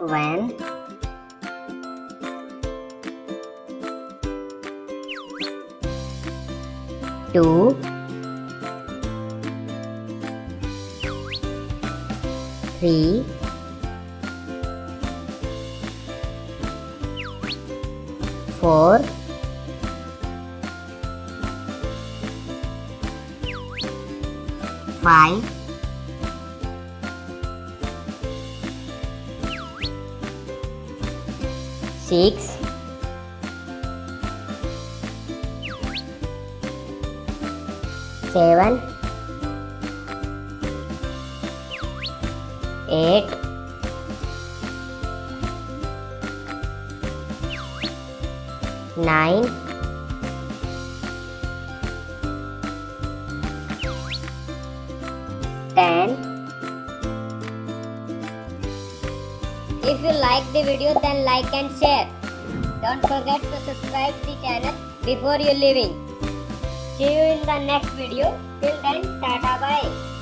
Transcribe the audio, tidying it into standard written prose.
When, 2, 3, 4, 5, 6, 7, 8, 9, 10. If you like the video, then like and share. Don't forget to subscribe the channel before you leaving. See you in the next video. Till then, tata bye.